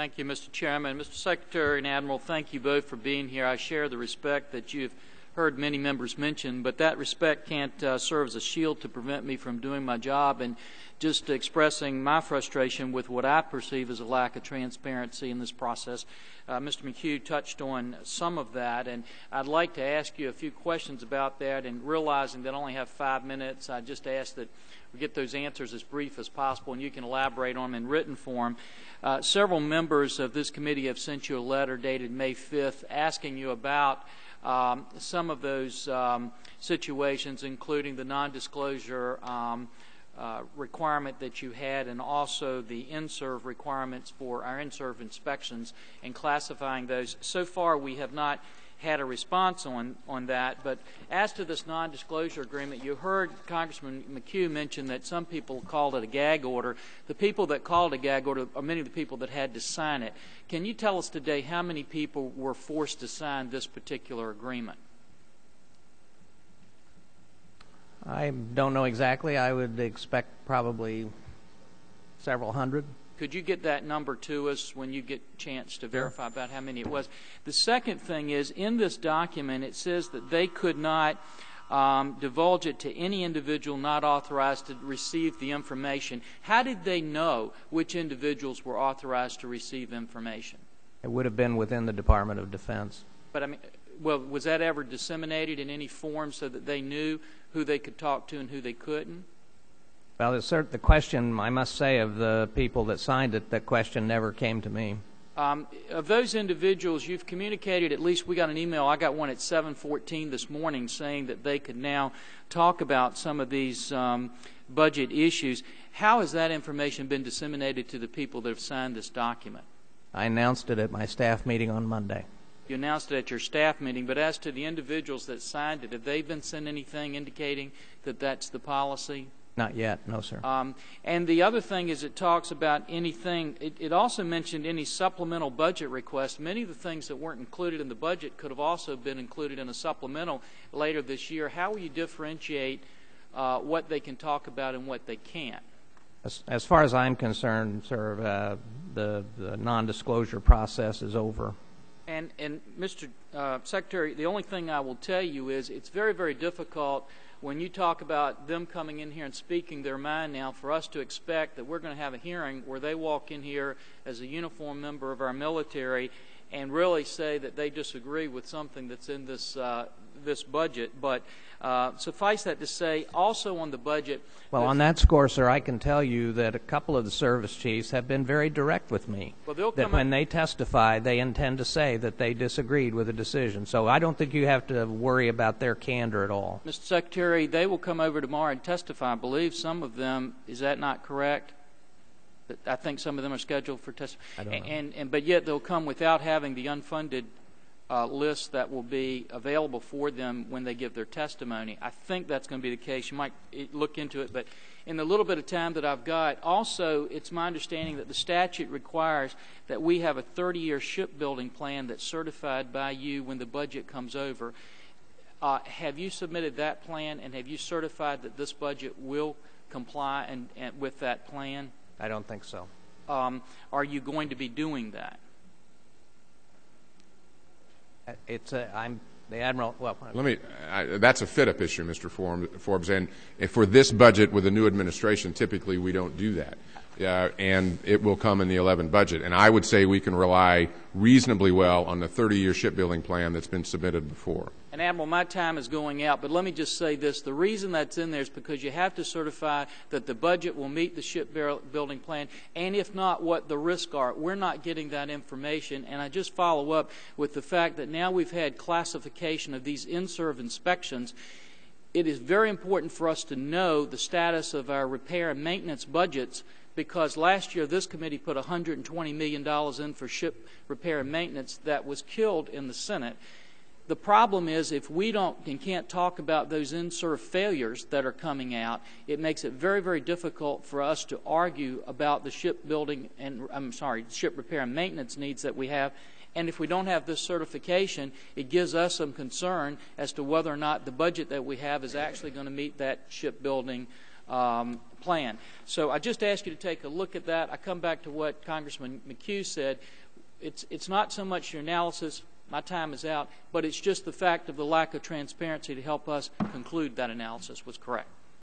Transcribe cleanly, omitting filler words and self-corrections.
Thank you, Mr. Chairman. Mr. Secretary and Admiral, thank you both for being here. I share the respect that you've heard many members mention, but that respect can't serve as a shield to prevent me from doing my job and just expressing my frustration with what I perceive as a lack of transparency in this process. Mr. McHugh touched on some of that, and I'd like to ask you a few questions about that, and realizing that I only have 5 minutes, I just ask that we get those answers as brief as possible, and you can elaborate on them in written form. Several members of this committee have sent you a letter dated May 5th asking you about some of those situations, including the non-disclosure requirement that you had, and also the in-serve requirements for our in-serve inspections, and classifying those. So far, we have not had a response on that, but as to this non-disclosure agreement, you heard Congressman McHugh mention that some people called it a gag order. The people that called it a gag order are many of the people that had to sign it. Can you tell us today how many people were forced to sign this particular agreement? I don't know exactly. I would expect probably several hundred. Could you get that number to us when you get a chance to verify about how many it was? The second thing is, in this document, it says that they could not divulge it to any individual not authorized to receive the information. How did they know which individuals were authorized to receive information? It would have been within the Department of Defense. But I mean, well, was that ever disseminated in any form so that they knew who they could talk to and who they couldn't? Well, the question, I must say, of the people that signed it, that question never came to me. Of those individuals, you've communicated, at least we got an email, I got one at 7:14 this morning saying that they could now talk about some of these budget issues. How has that information been disseminated to the people that have signed this document? I announced it at my staff meeting on Monday. You announced it at your staff meeting, but as to the individuals that signed it, have they been sent anything indicating that that's the policy? Not yet, no, sir. And the other thing is, it talks about anything, it also mentioned any supplemental budget requests. Many of the things that weren't included in the budget could have also been included in a supplemental later this year. How will you differentiate what they can talk about and what they can't? As far as I'm concerned, sir, the non-disclosure process is over. And Mr. Secretary, the only thing I will tell you is it's very, very difficult when you talk about them coming in here and speaking their mind now for us to expect that we're going to have a hearing where they walk in here as a uniformed member of our military and really say that they disagree with something that's in this this budget. But suffice that to say, also on the budget... Well, on that score, sir, I can tell you that a couple of the service chiefs have been very direct with me. Well, that when they testify, they intend to say that they disagreed with the decision. So I don't think you have to worry about their candor at all. Mr. Secretary, they will come over tomorrow and testify. I believe some of them, is that not correct? I think some of them are scheduled for testimony. I don't know. But yet they'll come without having the unfunded list that will be available for them when they give their testimony. I think that's going to be the case. You might look into it, but in the little bit of time that I've got, also it's my understanding that the statute requires that we have a 30-year shipbuilding plan that's certified by you when the budget comes over. Have you submitted that plan, and have you certified that this budget will comply and with that plan? I don't think so. Are you going to be doing that? I'm the Admiral. Well, that's a fit-up issue, Mr. Forbes, and for this budget with a new administration, typically we don't do that. And it will come in the 11 budget. And I would say we can rely reasonably well on the 30-year shipbuilding plan that's been submitted before. And Admiral, my time is going out, but let me just say this. The reason that's in there is because you have to certify that the budget will meet the shipbuilding plan, and if not, what the risks are. We're not getting that information, and I just follow up with the fact that now we've had classification of these in-serve inspections. It is very important for us to know the status of our repair and maintenance budgets, because last year this committee put $120 million in for ship repair and maintenance that was killed in the Senate. The problem is, if we don't and can't talk about those in-serve failures that are coming out, it makes it very, very difficult for us to argue about the shipbuilding and ship repair and maintenance needs that we have. And if we don't have this certification, it gives us some concern as to whether or not the budget that we have is actually going to meet that shipbuilding plan. So I just ask you to take a look at that. I come back to what Congressman McHugh said. It's not so much your analysis, my time is out, but it's just the fact of the lack of transparency to help us conclude that analysis was correct.